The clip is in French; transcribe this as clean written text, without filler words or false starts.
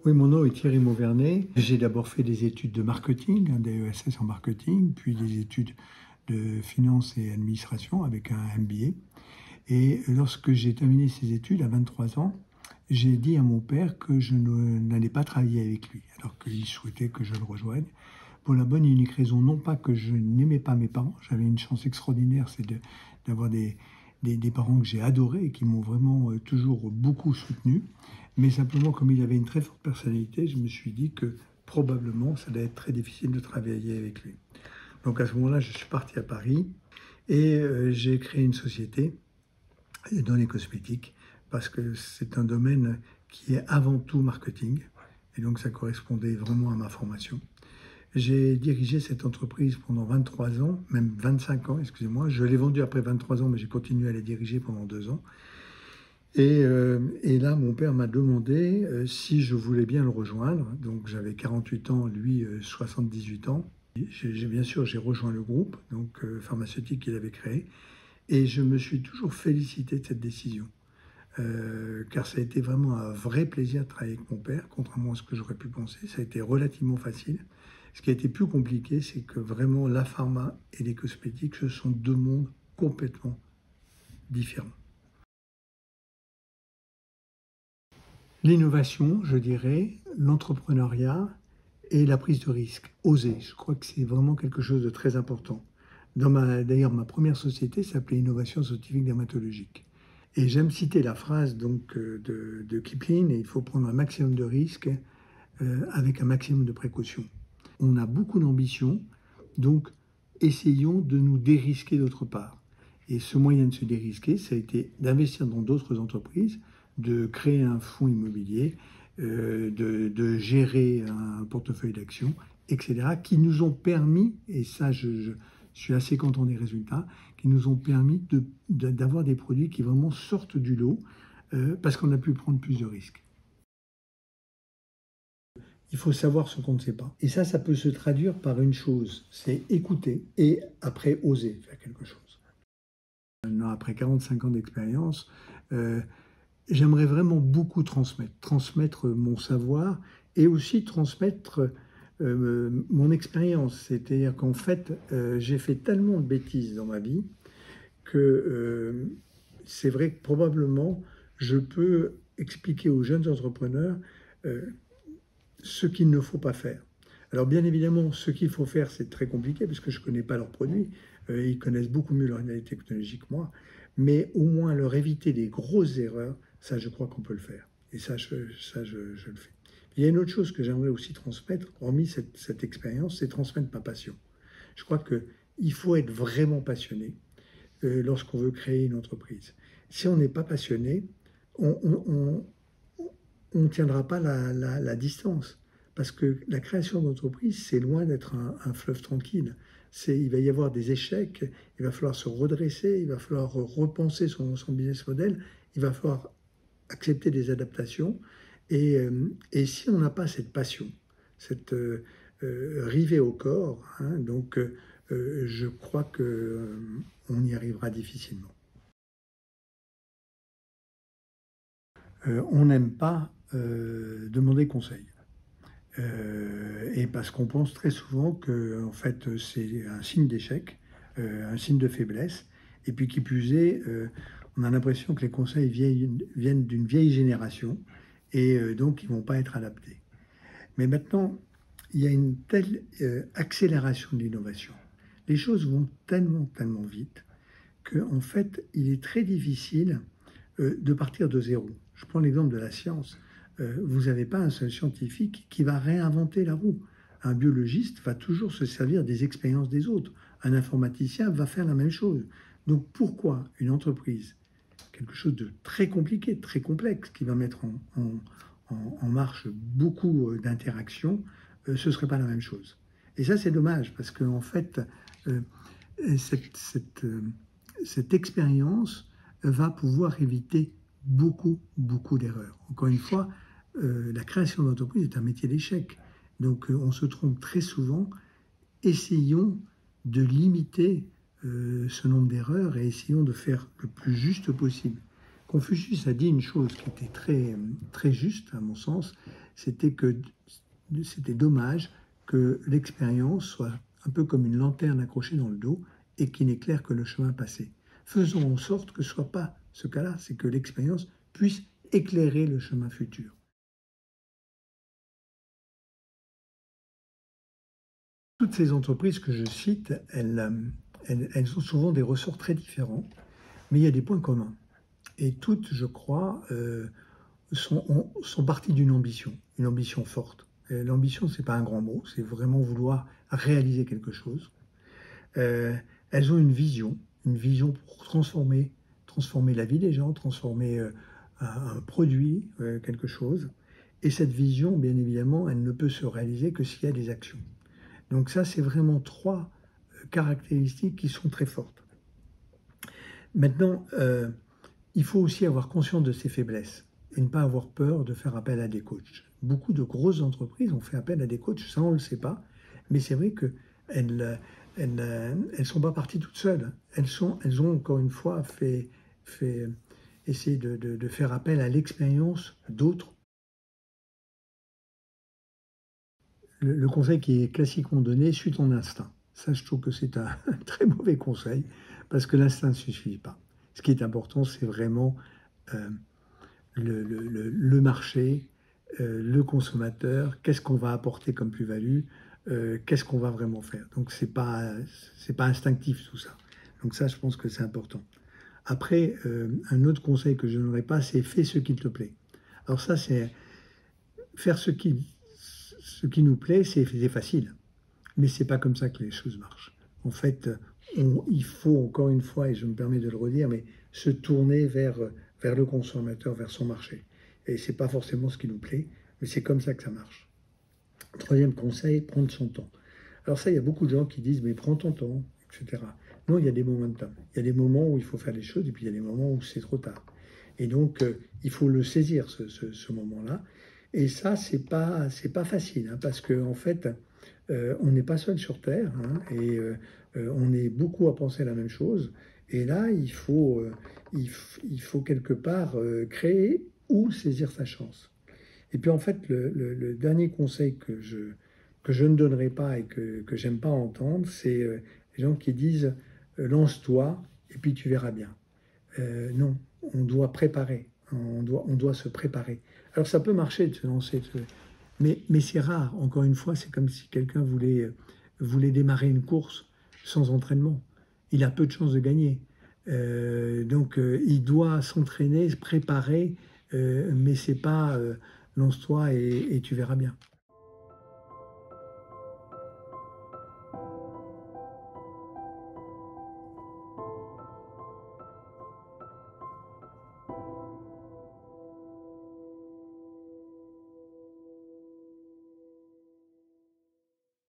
Oui, mon nom est Thierry Mauvernet. J'ai d'abord fait des études de marketing, un DESS en marketing, puis des études de finance et administration avec un MBA. Et lorsque j'ai terminé ces études à 23 ans, j'ai dit à mon père que je n'allais pas travailler avec lui, alors qu'il souhaitait que je le rejoigne. Pour la bonne et unique raison, non pas que je n'aimais pas mes parents, j'avais une chance extraordinaire, c'est d'avoir des parents que j'ai adorés et qui m'ont vraiment toujours beaucoup soutenu. Mais simplement, comme il avait une très forte personnalité, je me suis dit que probablement, ça allait être très difficile de travailler avec lui. Donc à ce moment-là, je suis parti à Paris et j'ai créé une société dans les cosmétiques parce que c'est un domaine qui est avant tout marketing. Et donc ça correspondait vraiment à ma formation. J'ai dirigé cette entreprise pendant 23 ans, même 25 ans, excusez-moi. Je l'ai vendue après 23 ans, mais j'ai continué à la diriger pendant 2 ans. Et là, mon père m'a demandé si je voulais bien le rejoindre. Donc j'avais 48 ans, lui 78 ans. Bien sûr, j'ai rejoint le groupe pharmaceutique qu'il avait créé. Et je me suis toujours félicité de cette décision. Car ça a été vraiment un vrai plaisir de travailler avec mon père, contrairement à ce que j'aurais pu penser. Ça a été relativement facile. Ce qui a été plus compliqué, c'est que vraiment la pharma et les cosmétiques, ce sont deux mondes complètement différents. L'innovation, je dirais, l'entrepreneuriat et la prise de risque, oser. Je crois que c'est vraiment quelque chose de très important. D'ailleurs, ma première société s'appelait Innovation Scientifique Dermatologique. Et j'aime citer la phrase de Kipling, il faut prendre un maximum de risques avec un maximum de précautions. On a beaucoup d'ambition, donc essayons de nous dérisquer d'autre part. Et ce moyen de se dérisquer, ça a été d'investir dans d'autres entreprises, de créer un fonds immobilier, de gérer un portefeuille d'actions, etc., qui nous ont permis, et ça je suis assez content des résultats, qui nous ont permis d'avoir des produits qui vraiment sortent du lot, parce qu'on a pu prendre plus de risques. Il faut savoir ce qu'on ne sait pas. Et ça peut se traduire par une chose, c'est écouter et après oser faire quelque chose. Maintenant, après 45 ans d'expérience, j'aimerais vraiment beaucoup transmettre mon savoir et aussi transmettre mon expérience. C'est-à-dire qu'en fait, j'ai fait tellement de bêtises dans ma vie que c'est vrai que probablement je peux expliquer aux jeunes entrepreneurs ce qu'il ne faut pas faire. Alors bien évidemment, ce qu'il faut faire, c'est très compliqué parce que je ne connais pas leurs produits. Ils connaissent beaucoup mieux leur réalité technologique que moi. Mais au moins leur éviter des grosses erreurs, ça je crois qu'on peut le faire. Et ça, je le fais. Il y a une autre chose que j'aimerais aussi transmettre, hormis cette expérience, c'est transmettre ma passion. Je crois qu'il faut être vraiment passionné lorsqu'on veut créer une entreprise. Si on n'est pas passionné, on ne tiendra pas la distance. Parce que la création d'entreprise, c'est loin d'être un fleuve tranquille. Il va y avoir des échecs, il va falloir se redresser, il va falloir repenser son business model, il va falloir accepter des adaptations. Et si on n'a pas cette passion, cette rivée au corps, je crois qu'on y arrivera difficilement. On n'aime pas demander conseil. Et parce qu'on pense très souvent que en fait, c'est un signe d'échec, un signe de faiblesse. Et puis qui plus est, on a l'impression que les conseils viennent d'une vieille génération et donc ils ne vont pas être adaptés. Mais maintenant, il y a une telle accélération de l'innovation. Les choses vont tellement vite qu'en fait, il est très difficile de partir de zéro. Je prends l'exemple de la science. Vous n'avez pas un seul scientifique qui va réinventer la roue. Un biologiste va toujours se servir des expériences des autres. Un informaticien va faire la même chose. Donc pourquoi une entreprise, quelque chose de très compliqué, très complexe, qui va mettre en marche beaucoup d'interactions, ce ne serait pas la même chose? Et ça, c'est dommage, parce qu'en fait, cette expérience va pouvoir éviter beaucoup d'erreurs. Encore une fois, la création d'entreprise est un métier d'échec. Donc on se trompe très souvent. Essayons de limiter ce nombre d'erreurs et essayons de faire le plus juste possible. Confucius a dit une chose qui était très juste à mon sens, c'était que c'était dommage que l'expérience soit un peu comme une lanterne accrochée dans le dos et qui n'éclaire que le chemin passé. Faisons en sorte que ce ne soit pas ce cas-là, c'est que l'expérience puisse éclairer le chemin futur. Toutes ces entreprises que je cite, elles ont souvent des ressorts très différents, mais il y a des points communs. Et toutes, je crois, sont parties d'une une ambition forte. L'ambition, ce n'est pas un grand mot, c'est vraiment vouloir réaliser quelque chose. Elles ont une vision pour transformer la vie des gens, transformer un produit, quelque chose. Et cette vision, bien évidemment, elle ne peut se réaliser que s'il y a des actions. Donc ça, c'est vraiment trois caractéristiques qui sont très fortes. Maintenant, il faut aussi avoir conscience de ses faiblesses et ne pas avoir peur de faire appel à des coachs. Beaucoup de grosses entreprises ont fait appel à des coachs, ça on ne le sait pas, mais c'est vrai qu'elles ne sont pas parties toutes seules. Elles ont encore une fois essayé de faire appel à l'expérience d'autres. Le conseil qui est classiquement donné, suis ton instinct. Ça, je trouve que c'est un très mauvais conseil, parce que l'instinct ne suffit pas. Ce qui est important, c'est vraiment le marché, le consommateur, qu'est-ce qu'on va apporter comme plus-value, qu'est-ce qu'on va vraiment faire. Donc, c'est pas instinctif tout ça. Donc ça, je pense que c'est important. Après, un autre conseil que je n'aurais pas, c'est fais ce qu'il te plaît. Alors ça, c'est faire ce qui nous plaît, c'est facile. Mais c'est pas comme ça que les choses marchent. En fait, il faut encore une fois, et je me permets de le redire, mais se tourner vers le consommateur, vers son marché. Et c'est pas forcément ce qui nous plaît, mais c'est comme ça que ça marche. Troisième conseil, prendre son temps. Alors ça, il y a beaucoup de gens qui disent, mais prends ton temps, etc. Non, il y a des momentum. Il y a des moments où il faut faire des choses, et puis il y a des moments où c'est trop tard. Et donc, il faut le saisir, ce moment-là. Et ça, c'est pas facile, hein, parce qu'en fait, on n'est pas seul sur Terre, hein, et on est beaucoup à penser la même chose. Et là, il faut quelque part créer ou saisir sa chance. Et puis en fait, le dernier conseil que je ne donnerai pas et que j'aime pas entendre, c'est les gens qui disent lance-toi et puis tu verras bien. Non, on doit préparer, on doit se préparer. Alors ça peut marcher de se lancer, mais c'est rare. Encore une fois, c'est comme si quelqu'un voulait démarrer une course sans entraînement. Il a peu de chances de gagner. Donc il doit s'entraîner, se préparer, mais c'est pas lance-toi et tu verras bien.